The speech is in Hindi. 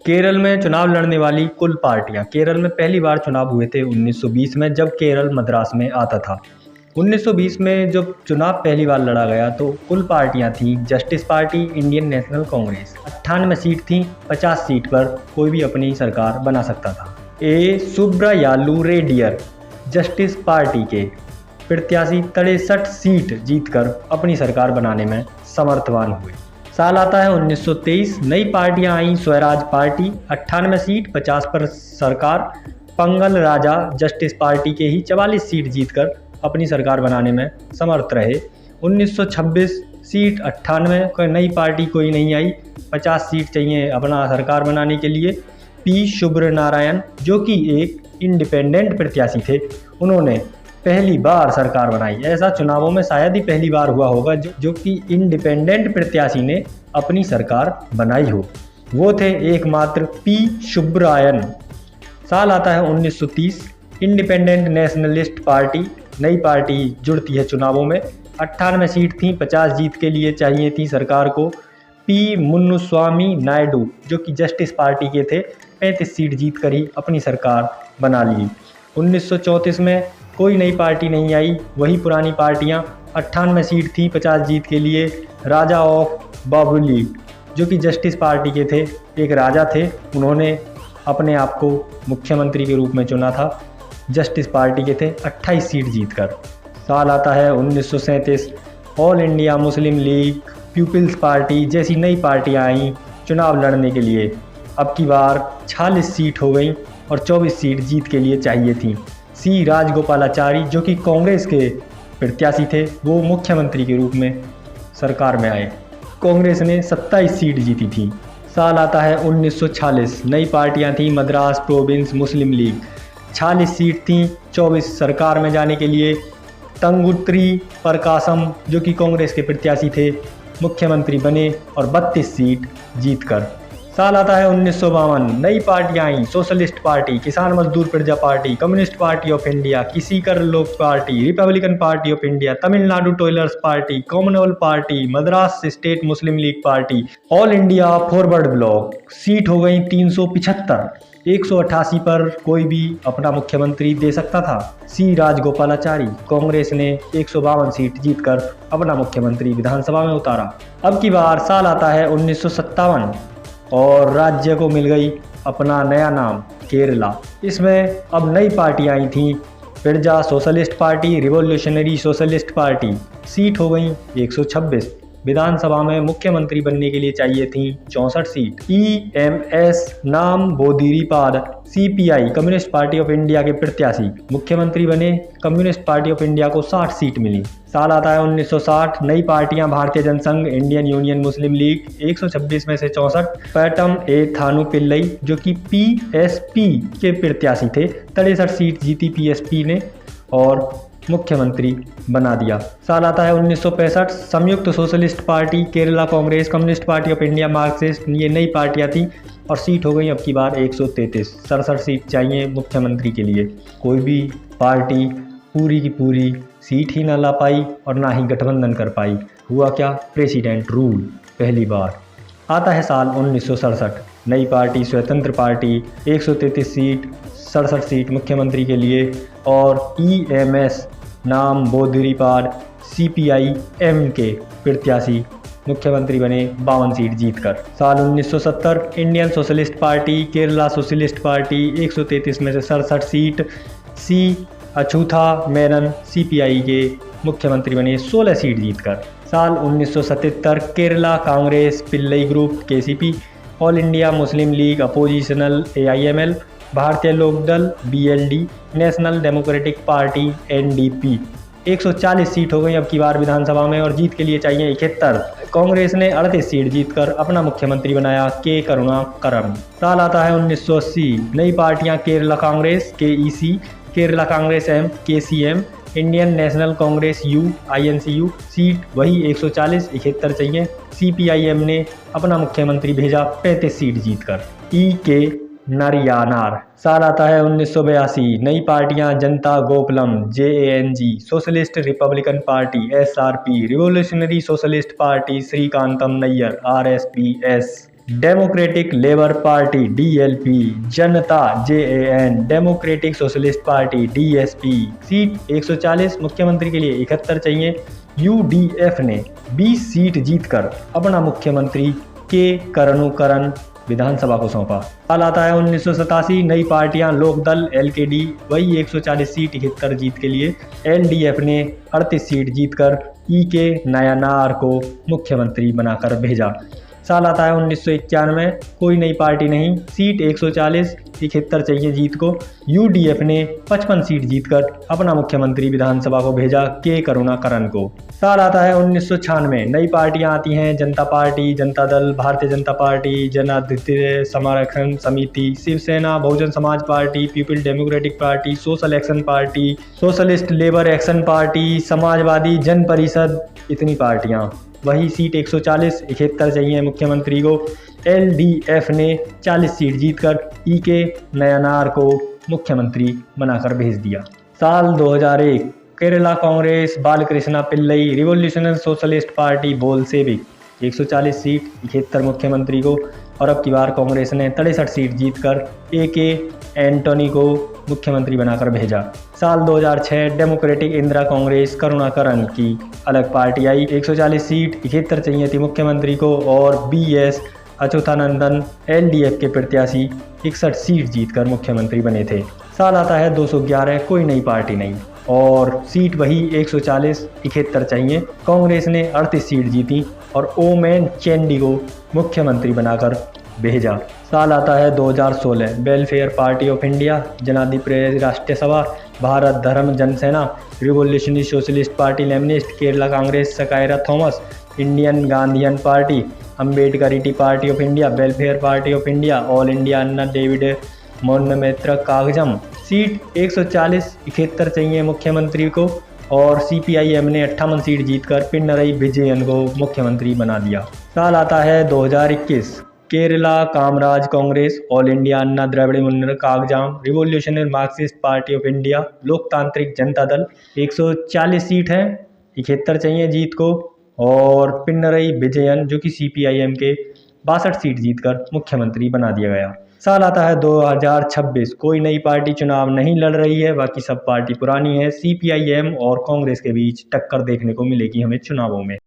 केरल में चुनाव लड़ने वाली कुल पार्टियां। केरल में पहली बार चुनाव हुए थे 1920 में, जब केरल मद्रास में आता था। 1920 में जब चुनाव पहली बार लड़ा गया तो कुल पार्टियां थीं justice party, Indian national Congress. 98 seat थीं, 50 सीट पर कोई भी अपनी सरकार बना सकता था। ए सुब्रायालू रेड्डियर जस्टिस पार्टी के प्रत्याशी 63 सीट जीतकर अपनी सरकार बनाने में समर्थवान हुए। साल आता है 1923। नई पार्टियां आई। स्वराज पार्टी 98 सीट, 50 पर सरकार। पंगल राजा जस्टिस पार्टी के ही 44 सीट जीतकर अपनी सरकार बनाने में समर्थ रहे। 1926 सीट, 98 कोई नई पार्टी कोई नहीं आई, 50 सीट चाहिए अपना सरकार बनाने के लिए। पी सुब्रनारायण जो कि एक इंडिपेंडेंट प्रत्याशी थे, उन्होंने पहली बार सरकार बनाई। ऐसा चुनावों में शायद ही पहली बार हुआ होगा जो कि इंडिपेंडेंट प्रत्याशी ने अपनी सरकार बनाई हो। वो थे एकमात्र पी सुब्रायन। साल आता है 1930। इंडिपेंडेंट नेशनलिस्ट पार्टी, नई पार्टी जुड़ती है चुनावों में। 98 सीट थी, 50 जीत के लिए चाहिए थी सरकार को। पी मुन्नुस्वामी नायडू जो कि जस्टिस पार्टी के थे, 35 सीट जीत कर ही अपनी सरकार बना ली। 1934 में कोई नई पार्टी नहीं आई, वही पुरानी पार्टियां। 98 सीट थी, 50 जीत के लिए। राजा ऑफ बाबुली जो कि जस्टिस पार्टी के थे, एक राजा थे, उन्होंने अपने आप को मुख्यमंत्री के रूप में चुना था। जस्टिस पार्टी के थे, 28 सीट जीतकर। साल आता है 1937। All India Muslim League, Peoples Party जैसी नई पार्टियां आई चुनाव लड़ने के लिए। अब की बार 46 सीट हो गई और 24 सीट जीत के लिए चाहिए थी। सी राजगोपालाचारी जो कि कांग्रेस के प्रत्याशी थे, वो मुख्यमंत्री के रूप में सरकार में आए। कांग्रेस ने 27 सीट जीती थी। साल आता है 1946। नई पार्टियां थीं मद्रास प्रोविंस मुस्लिम लीग। 46 सीट थीं, 24 सरकार में जाने के लिए। तंगुत्री प्रकाशम जो कि कांग्रेस के प्रत्याशी थे, मुख्यमंत्री बने और 32 सीट जीतकर। साल आता है 1952। नई पार्टियां आई। Socialist party, Kisan Mazdoor Praja party, communist party of India, Sikar Lok party, republican party of India, Tamil Nadu toilers party, commonwealth party, Madras state Muslim league party, all India forward bloc. Seat हो गई 375। 188 पर कोई भी अपना मुख्यमंत्री दे सकता था। सी राजगोपालाचारी, कांग्रेस ने 152 सीट जीतकर अपना मुख्यमंत्री विधानसभा में उतारा। अब की बार साल आता है 1957 और राज्य को मिल गई अपना नया नाम केरला। इसमें अब नई पार्टियां आई थीं प्रजा socialist party, revolutionary socialist party. Seat हो गई 126। विधानसभा में मुख्यमंत्री बनने के लिए चाहिए थी 64 सीट। EMS नाम बोधिरीपाद CPI communist party of India के प्रत्याशी मुख्यमंत्री बने। कम्युनिस्ट पार्टी ऑफ इंडिया को 60 सीट मिली। साल आता है 1960। नई पार्टियां भारतीय जनसंघ, इंडियन यूनियन मुस्लिम लीग, 126 में से 64। पैटम ए थानु पिल्लई जो कि PSP के प्रत्याशी थे, 63 सीट जीती PSP ने और मुख्यमंत्री बना दिया। साल आता है 1965। संयुक्त socialist party, Kerala Congress, communist party of India, Marxist, ये नई पार्टियां थी और सीट हो गई अब की बार 133। 67 सीट चाहिए मुख्यमंत्री के लिए। कोई भी पार्टी पूरी की पूरी सीट ही ना ला पाई और ना ही गठबंधन कर पाई। हुआ क्या? प्रेसिडेंट रूल पहली बार। आता है साल 1967। नई पार्टी स्वतंत्र पार्टी, 133 सीट, 67 सीट मुख्यमंत्री के लिए और EMS नाम बोधिरीपाद CPI-M के प्रत्याशी मुख्यमंत्री बने 52 सीट जीतकर। साल 1970। Indian socialist party, Kerala socialist party, 133 में से 67 seat. C Achutha Menon CPI के मुख्यमंत्री बने 16 सीट जीतकर। साल 1977। Kerala Congress, Pillai group KCP, all India Muslim league oppositional AIML, Bharatiya Lokdal BLD, national democratic party NDP। 140 seat हो गई अब की बार विधानसभा में और जीत के लिए चाहिए 71। कांग्रेस ने 38 सीट जीतकर अपना मुख्यमंत्री बनाया K करुणाकरन। साल आता है 1980। नई पार्टियां Kerala Congress KEC, Kerala Congress M KCM, Indian national Congress U INCU। Seat वही 140, 71 चाहिए। CPI-M ने अपना मुख्यमंत्री भेजा 35 सीट जीतकर। EK नरियानार। साल आता है 1982। नई पार्टियां Janata Gopalam JANG, socialist republican party SRP, revolutionary socialist party Sreekantan Nair RSPS। Democratic labour party DLP, Janata JAN, democratic socialist party DSP। Seat 140, मुख्यमंत्री के लिए 71 चाहिए। UDF ने 20 सीट जीतकर अपना मुख्यमंत्री के करुणाकरण विधानसभा को सौंपा। साल आता है 1987, नई पार्टियां लोकदल LKD वही 140 सीट 71 जीत के लिए। LDF ने 38 सीट जीतकर EK नायनार को मुख्यमंत्री बनाकर भेजा। साल आता है 1991, कोई नई पार्टी नहीं, सीट 140 71 चाहिए जीत को। UDF ने 55 सीट जीतकर अपना मुख्यमंत्री विधानसभा को भेजा के करुणाकरण को। साल आता है 1996, नई पार्टियां आती हैं, जनता पार्टी, जनता दल, भारतीय जनता पार्टी, जन अधिकार संरक्षण समिति, Shiv Sena, Bahujan Samaj party, people democratic party, social action party, socialist labour action party, Samajwadi जन परिषद, इतनी पार्टियां। वही सीट 140 71 चाहिए मुख्यमंत्री को। LDF ने 40 सीट जीतकर EK नायनार को मुख्यमंत्री बनाकर भेज दिया। साल 2001, Kerala Congress Balkrishna Pillai revolutionary socialist party Bolshevik 140 seat 71 मुख्यमंत्री को। और अब की बार कांग्रेस ने 63 सीट जीतकर AK एंटोनी को मुख्यमंत्री बनाकर भेजा। साल 2006, डेमोक्रेटिक इंदिरा कांग्रेस करुणाकरण की अलग पार्टी आई। 140 सीट 71 चाहिए थी मुख्यमंत्री को। और BS अच्युतानंदन LDF के प्रत्याशी 61 सीट जीतकर मुख्यमंत्री बने थे। साल आता है 211, कोई नई पार्टी नहीं और सीट वही 140 71 चाहिए। कांग्रेस ने 38 सीट जीती और ओमेन चैंडी को मुख्यमंत्री बनाकर भेजा। साल आता है 2016, welfare party of India, Janadhipathya Rashtriya Sabha, Bharath Dharma Jana Sena, revolutionary socialist party Leninist, Kerala Congress Skaria Thomas, Indian Gandhian party, Ambedkarite party of India, welfare party of India, all India Anna डेविड मोन्नमित्र कागजम। सीट 140 71 चाहिए मुख्यमंत्री को। और CPIM ने 58 सीट जीतकर पिनरई विजयन को मुख्यमंत्री बना दिया। साल आता है 2021, Kerala Kamaraj Congress, all India Anna Dravida Munnetra Kazhagam, revolutionary marxist party of India, Loktantrik Janata दल 140 सीट है 71 चाहिए जीत को। और पिनरई विजयन जो कि CPIM के 62 सीट जीतकर मुख्यमंत्री बना दिया गया। साल आता है 2026, कोई नई पार्टी चुनाव नहीं लड़ रही है, बाकी सब पार्टी पुरानी है। CPIM और कांग्रेस के बीच टक्कर देखने को मिलेगी हमें चुनावों में।